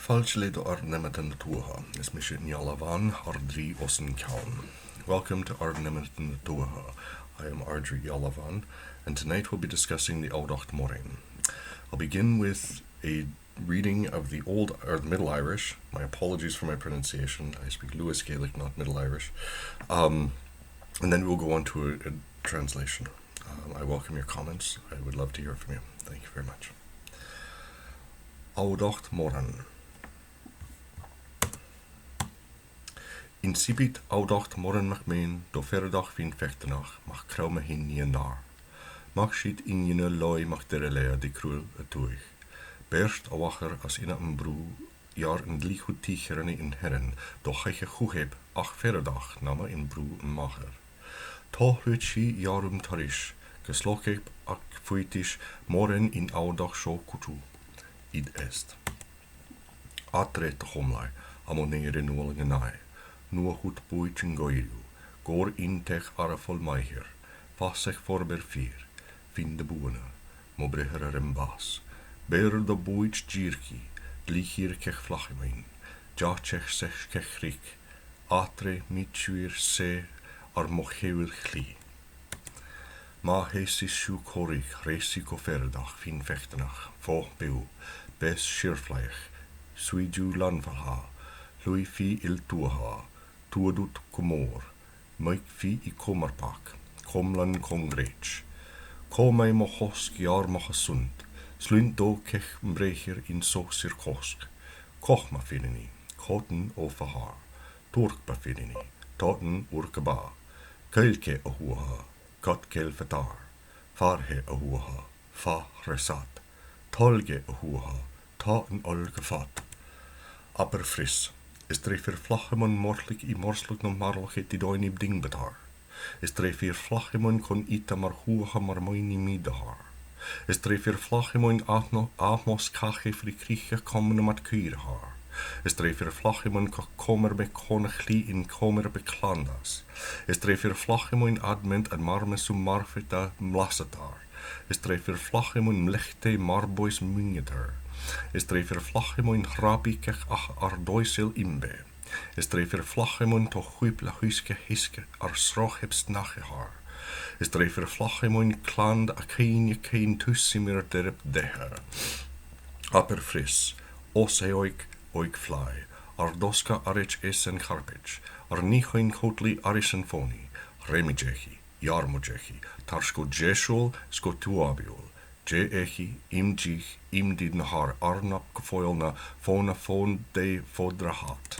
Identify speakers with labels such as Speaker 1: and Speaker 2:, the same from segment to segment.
Speaker 1: Failte do Ard Nemeton Tuatha is mission Yalavan Ardri Ossen Kaun. Welcome to Ard Nemeton Tuatha. I am Ardri Yalavan, and tonight we'll be discussing the Audacht Morann. I'll begin with a reading of the Old or Middle Irish. My apologies for my pronunciation. I speak Lewis Gaelic, not Middle Irish. And then we'll go on to a translation. I welcome your comments. I would love to hear from you. Thank you very much. Audacht Morann. Incipit Audacht Morann mach meen, do verdach fin fechtenach, mach kraume hin nie nar. Mach schiet in jene looi mach dere lea die kruel het tuig. Berst a wacher as in een broe, jaar een dlie goed ticheren in herren, doch hij goed heb, ach verdach namme in broe een macher. Toch luid sie jarum tarisch, geslok heb ach fuitisch, moren in Audacht scho kutu. Id est. Atre te gomlai, amonere nuolinge naai. Nua goed boeitjen goiru, goor intech arafol meijer, vassech forber vier, fin de boene, mo brehere rembas, ber de boeitj jirki, lichir kech vlachimein, jachech sech kech rik, atre mitjuir se, ar mochewil chli. Ma hesi shu korig, resi koferdach, fin vechtenach, voch beu, bes schirfleich, suiju lanvalha, lui fi il tuaha, Tuadut komor, maik fi I komarpak, komlan kongreach. Komai mo hosk jaar mo gesund, sluint do kech mbrecher in so sirkosk. Koch ma finini, koten o fahar, turk ba finini, toten urkeba, keilke ahuha, kat kel fatar, farhe ahuha, fa resat, tolge ahuha, toten olgefat. Apper fris. Is dreifir vlachemon morlik I morslik no marlochet I doin ib ding betar. Is dreifir vlachemon kon ita mar huaha mar moini midahar. Is dreifir vlachemon atmos kache fri kriche kommen mat kuirhar. Is dreifir vlachemon ka kommer be konechli in kommer be klandas. Is dreifir vlachemon adment en marmes marfita mlasatar. Is dreifir vlachemon mlechte marbois mungetar. Is dreifir vlachemon rabi kech ach ardoisil imbe. Is dreifir vlachemon to chuip la huiske hiske ar sroch heb snachehar. Is dreifir vlachemon kland a kein tussimir derp deher. Aper fris, os oik fly, ar doska arich is en charpich, ar nichoin kotli arisen foni, remijechi, jarmojechi, tarsko jeshul, sko tuabiul. Je echi, im dich, im die nahar arnap gefoilna, fona fon de fodrahat.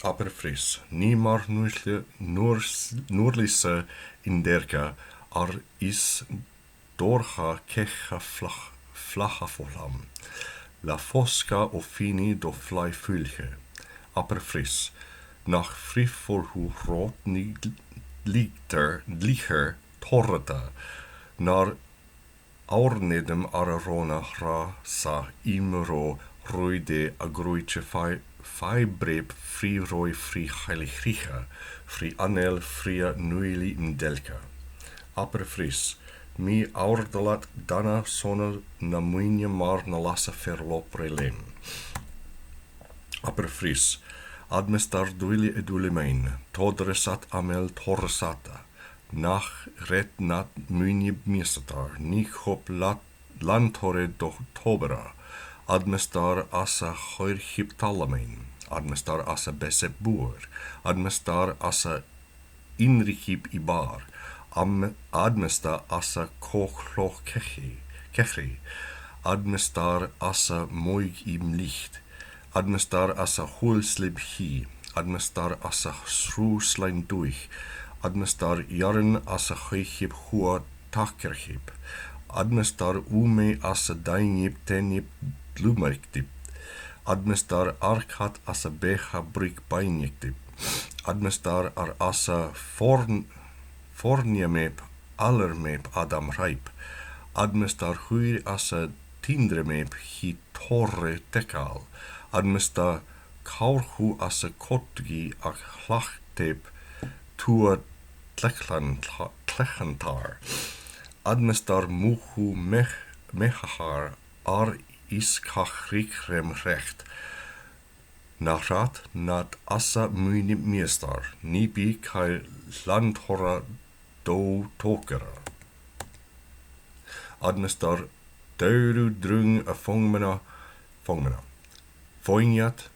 Speaker 1: Aber fris, niemar nurlisse in derka, ar is dorcha kecha flacha volam. La fosca o fini do fly fulge. Aber fris, nach frifol hu rot ni licher, Torreta, naar Aurnedem ararona ra sa imro roide agroitje breb fri roi fri heiligricha, fri anel fria nuili mdelka. Aper fris, mi aurdelat dana sonel na muinje mar na lassa verlop relem. Aper fris, admestar duili edulimein, todresat amel torresata. Nach red nat munib misatar, nich hop lantore doch tobera, admestar asa choir hiptalamein, admestar asa bese boer, admestar asa inrichip ibar, admestar asa kochloch kechri, admestar asa moig im licht, admestar asa hulslib hi, admestar asa sroeslein durch, admestar jaren asa chechib hua takerchib, admestar ume asa dainjib tenjib lumerktib, admestar arkat asa becha brik beinjektib, admestar ar asa forniameb allermeb adam rijp, admestar huir asa tindremeb hi torre tekal, admestar kaurhu asa kotgi ach hlachteb Tua tlechantar, admestar muhu mechahar ar is kach rem recht. Nachrat nat assa muini meestar, ni bi kai landhorra do tokera. Adnestar deuru drung a fongmena. Foinjat,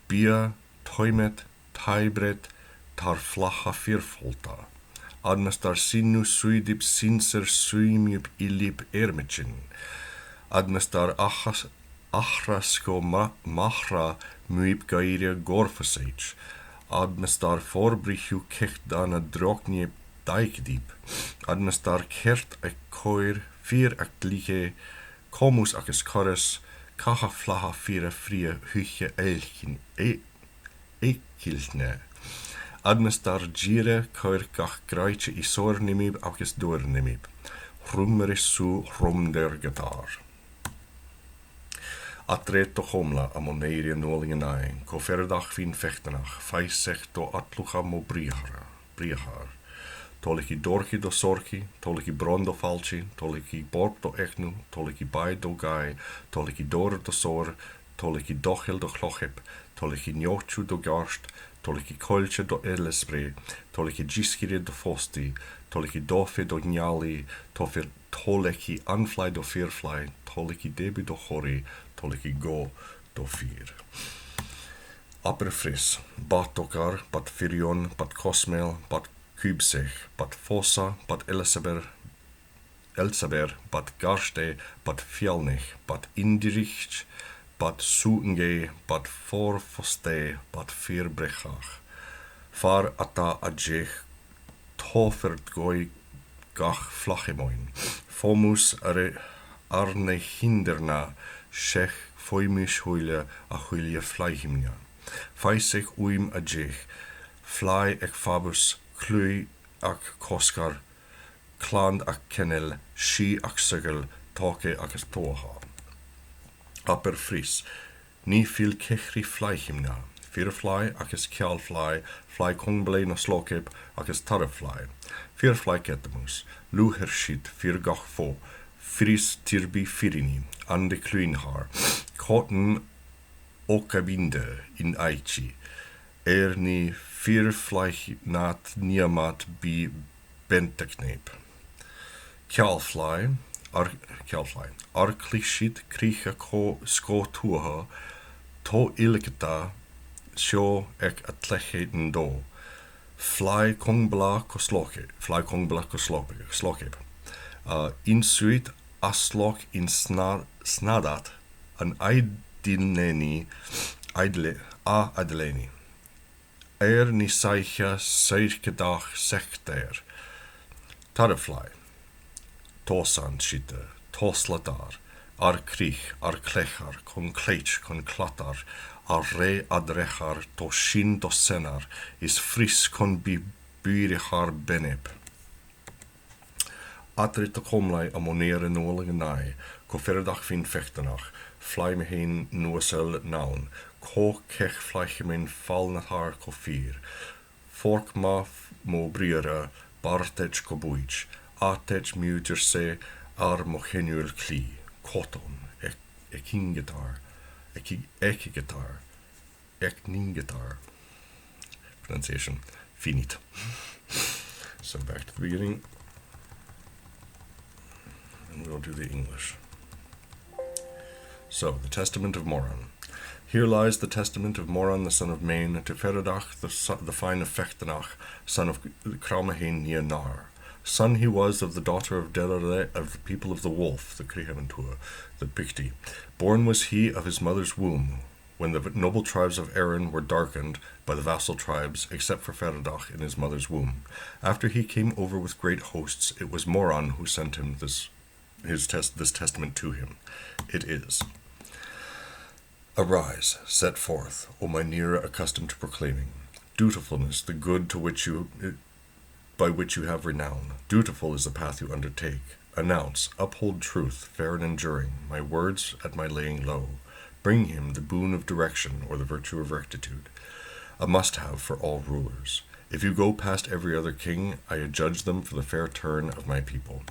Speaker 1: bia, toimet, taibret, tar flacha firfolta. Adnestar sinu suidip sinser suimiup ilip ermechin. Adnestar achrasko mahra muip gairia gorfasage. Adnestar forbrichu kecht dana droknie dijkdiep. Adnestar kert a koir vier a gliche, komus akes kores, kaha flaha fire frie huche elkin ekilne. Adnestar gire koir gach greitje isor nimib akes door nimib. Rummeris su rumder getar. Atret to homla a moneria nolingen ein, ko verdach fin vechtenach, feisech to atlucha mo briahar. Toliki dorki do sorki, toliki brondo falci, toliki borp do echnu, toliki bai do gai, toliki dor do sor, toliki dochel do chlochep, toliki njochu do garst, toliki kolche do elespre, toliki giskiri do fosti, toliki dofe do njali, toliki anfly do firfly, toliki debi do chori, toliki go do fir. Apper fris, bat dokar, bat firion, bat kosmel, bat Kubsech, bat fossa, bat elsaber, bat garste, bat fjallnich, bat indiricht, bat suenge, bat forfoste, bat firbrechach. Far ata adjech, tofert goi gach flachimoin. Fomus arne hinderna, shech foimis huile a huile flyhimnia. Feisech uim adjech, fly ek fabus, Clwy ac cosgar, clan ac kennel, si ac sygel, toke ac toha. Upper fris, ni fil kechri flyhimna, firfly ac kjallfly, fly kongblein og slokeb ac tarrefly, firfly kettemus, luhershit, firgach fo, fris tirbi firini, ande klynhar, cotton okabinde in aichi, ni firfly nat niamat bi bentekneep. Kjallfly, arklishit kricha sko tuha, to ilketa, sjo ek atlecheten do. Fly kongbla koslokeb. Insuit aslok in snadat, an aidileni, adeleni. Ni saicha seirkedach sekter. Tarrefly. Tosan shitte, tosladar, ar krich, ar klechar, kon kleitsch, kon klatar, ar re adrechar, to shin to senar, is fris kon bi byrechar benep. Atrit de komlai a monere nolige nai, ko verdach fin vechtenach, fly me heen noosel naun, ko kech fleichemin val nat haar ko vier, fork ma mo briere, bartech ko buich, atech muter se, ar mo genuel kli, koton, ekingetar, ekigetar, ekningetar. Pronunciation, finite. So back to the beginning. And we'll do the English. So, the Testament of Morann. Here lies the testament of Morann, the son of Main, to Feradach, the fine of Fechtenach, son of Cramahin near Nar. Son he was of the daughter of Delare, of the people of the Wolf, the Crihaventur, the Picti. Born was he of his mother's womb, when the noble tribes of Erin were darkened by the vassal tribes, except for Feradach in his mother's womb. After he came over with great hosts, it was Morann who sent him this testament to him. It is: Arise, set forth, O my Nera accustomed to proclaiming dutifulness, the good by which you have renown. Dutiful is the path you undertake. Announce, uphold truth, fair and enduring, my words at my laying low. Bring him the boon of direction, or the virtue of rectitude, a must-have for all rulers. If you go past every other king, I adjudge them for the fair turn of my people.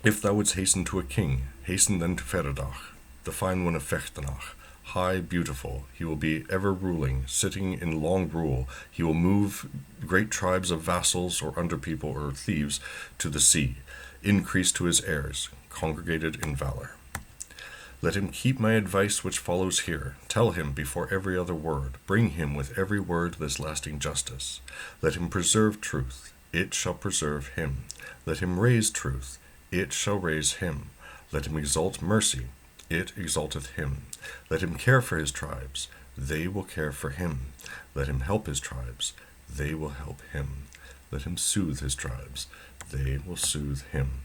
Speaker 1: If thou wouldst hasten to a king, hasten then to Feradach. the fine one of Fechtenach, high, beautiful. He will be ever ruling, sitting in long rule. He will move great tribes of vassals or underpeople or thieves to the sea, increase to his heirs, congregated in valor. Let him keep my advice which follows here. Tell him before every other word. Bring him with every word this lasting justice. Let him preserve truth. It shall preserve him. Let him raise truth. It shall raise him. Let him exalt mercy. It exalteth him. Let him care for his tribes. They will care for him. Let him help his tribes. They will help him. Let him soothe his tribes. They will soothe him.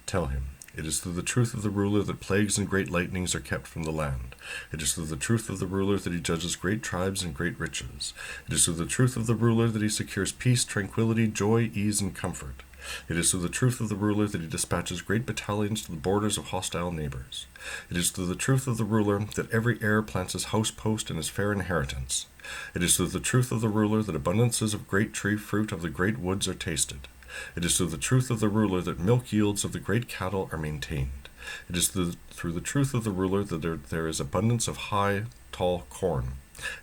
Speaker 1: Tell him, it is through the truth of the ruler that plagues and great lightnings are kept from the land. It is through the truth of the ruler that he judges great tribes and great riches. It is through the truth of the ruler that he secures peace, tranquility, joy, ease, and comfort. It is through the truth of the ruler that he dispatches great battalions to the borders of hostile neighbors. It is through the truth of the ruler that every heir plants his house post and his fair inheritance. It is through the truth of the ruler that abundances of great tree fruit of the great woods are tasted. It is through the truth of the ruler that milk yields of the great cattle are maintained. It is through the truth of the ruler that there is abundance of high, tall corn.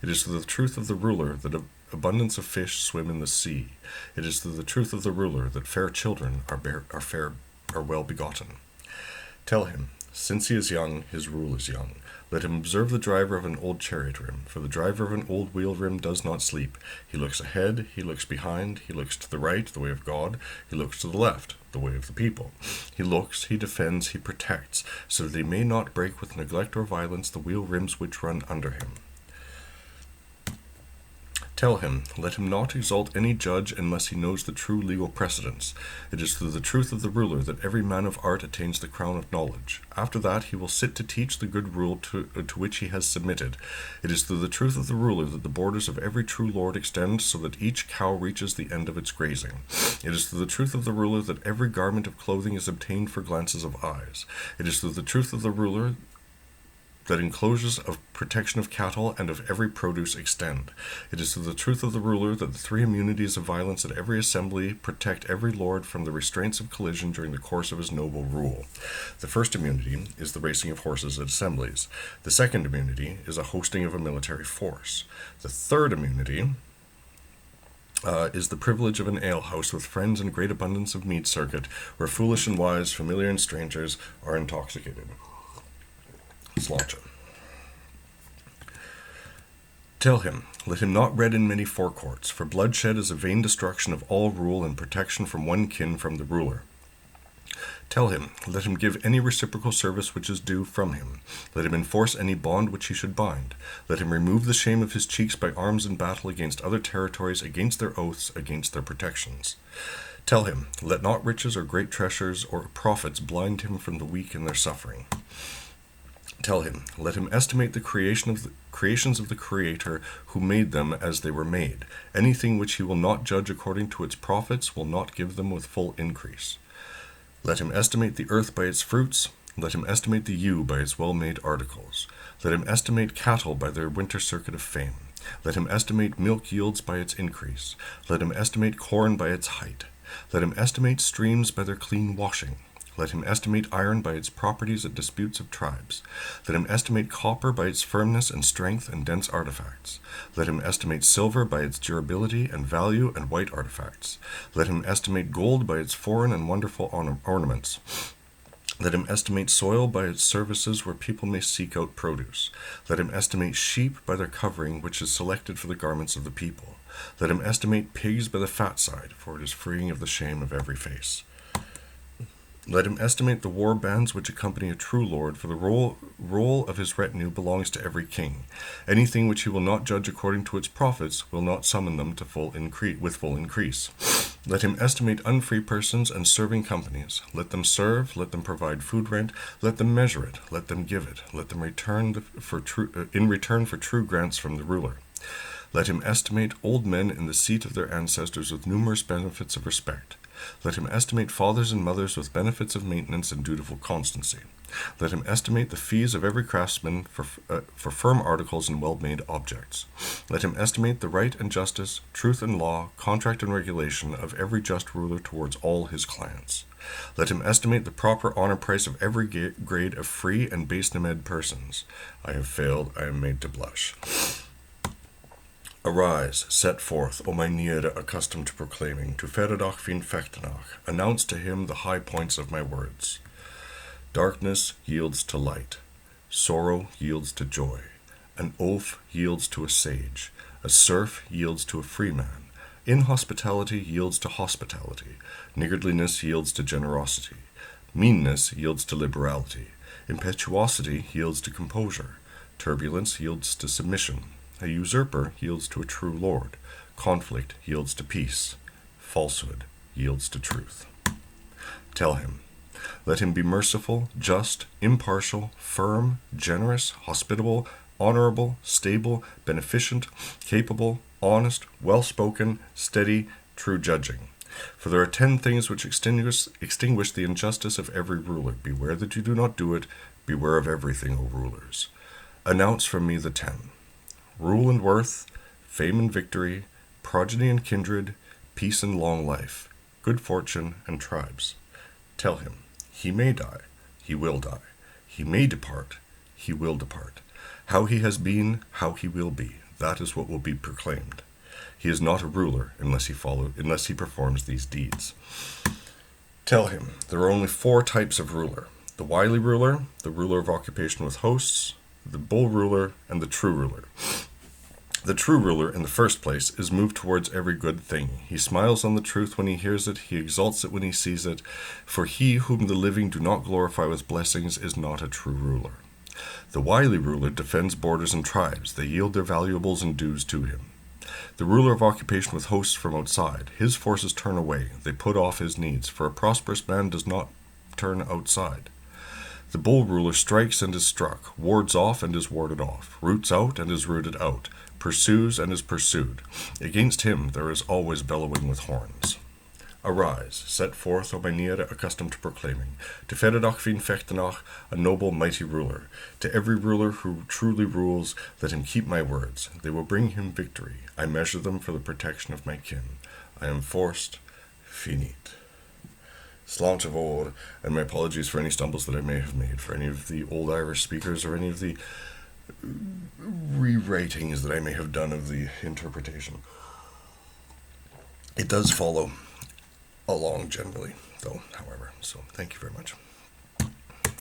Speaker 1: It is through the truth of the ruler that abundance of fish swim in the sea. It is through the truth of the ruler that fair children are well begotten. Tell him, since he is young, his rule is young. Let him observe the driver of an old chariot rim, for the driver of an old wheel rim does not sleep. He looks ahead, he looks behind, he looks to the right, the way of God, he looks to the left, the way of the people. He looks, he defends, he protects, so that he may not break with neglect or violence the wheel rims which run under him. Tell him, let him not exalt any judge unless he knows the true legal precedents. It is through the truth of the ruler that every man of art attains the crown of knowledge. After that he will sit to teach the good rule to which he has submitted. It is through the truth of the ruler that the borders of every true lord extend, so that each cow reaches the end of its grazing. It is through the truth of the ruler that every garment of clothing is obtained for glances of eyes. It is through the truth of the ruler that enclosures of protection of cattle and of every produce extend. It is through the truth of the ruler that the three immunities of violence at every assembly protect every lord from the restraints of collision during the course of his noble rule. The first immunity is the racing of horses at assemblies. The second immunity is a hosting of a military force. The third immunity is the privilege of an alehouse with friends and great abundance of mead circuit, where foolish and wise, familiar and strangers are intoxicated. Sláinte. Tell him, let him not read in many forecourts, for bloodshed is a vain destruction of all rule and protection from one kin from the ruler. Tell him, let him give any reciprocal service which is due from him. Let him enforce any bond which he should bind. Let him remove the shame of his cheeks by arms in battle against other territories, against their oaths, against their protections. Tell him, let not riches or great treasures or profits blind him from the weak in their suffering. Tell him, let him estimate the creations of the Creator who made them as they were made. Anything which he will not judge according to its profits will not give them with full increase. Let him estimate the earth by its fruits. Let him estimate the ewe by its well-made articles. Let him estimate cattle by their winter circuit of fame. Let him estimate milk yields by its increase. Let him estimate corn by its height. Let him estimate streams by their clean washing. Let him estimate iron by its properties at disputes of tribes. Let him estimate copper by its firmness and strength and dense artifacts. Let him estimate silver by its durability and value and white artifacts. Let him estimate gold by its foreign and wonderful ornaments. Let him estimate soil by its services where people may seek out produce. Let him estimate sheep by their covering, which is selected for the garments of the people. Let him estimate pigs by the fat side, for it is freeing of the shame of every face. Let him estimate the war bands which accompany a true lord, for the roll of his retinue belongs to every king. Anything which he will not judge according to its profits will not summon them to full increase. Let him estimate unfree persons and serving companies. Let them serve, let them provide food rent, let them measure it, let them give it, let them in return for true grants from the ruler. Let him estimate old men in the seat of their ancestors with numerous benefits of respect. Let him estimate fathers and mothers with benefits of maintenance and dutiful constancy. Let him estimate the fees of every craftsman for firm articles and well-made objects. Let him estimate the right and justice, truth and law, contract and regulation of every just ruler towards all his clients. Let him estimate the proper honor price of every grade of free and base Nemed persons. I have failed, I am made to blush. Arise, set forth, O my Niere accustomed to proclaiming, to Feradach fin Fechtenach, announce to him the high points of my words. Darkness yields to light, sorrow yields to joy, an oaf yields to a sage, a serf yields to a free man, inhospitality yields to hospitality, niggardliness yields to generosity, meanness yields to liberality, impetuosity yields to composure, turbulence yields to submission, a usurper yields to a true lord, conflict yields to peace, falsehood yields to truth. Tell him, let him be merciful, just, impartial, firm, generous, hospitable, honorable, stable, beneficent, capable, honest, well-spoken, steady, true judging. For there are 10 things which extinguish the injustice of every ruler. Beware that you do not do it. Beware of everything, O rulers. Announce from me the 10. Rule and worth, fame and victory, progeny and kindred, peace and long life, good fortune and tribes. Tell him, he may die, he will die. He may depart, he will depart. How he has been, how he will be, that is what will be proclaimed. He is not a ruler unless he performs these deeds. Tell him, there are only 4 types of ruler. The wily ruler, the ruler of occupation with hosts, the bull ruler, and the true ruler. The true ruler, in the first place, is moved towards every good thing. He smiles on the truth when he hears it, he exalts it when he sees it, for he whom the living do not glorify with blessings is not a true ruler. The wily ruler defends borders and tribes. They yield their valuables and dues to him. The ruler of occupation with hosts from outside, his forces turn away, they put off his needs, for a prosperous man does not turn outside. The bull ruler strikes and is struck, wards off and is warded off, roots out and is rooted out, pursues and is pursued. Against him there is always bellowing with horns. Arise, set forth, O my Niere accustomed to proclaiming, to Feradach fin Fechtenach, a noble, mighty ruler. To every ruler who truly rules, let him keep my words. They will bring him victory. I measure them for the protection of my kin. I am forced, finite. Sláinte mhór, and my apologies for any stumbles that I may have made, for any of the old Irish speakers, or any of the rewritings that I may have done of the interpretation. It does follow along generally, though, however, so thank you very much.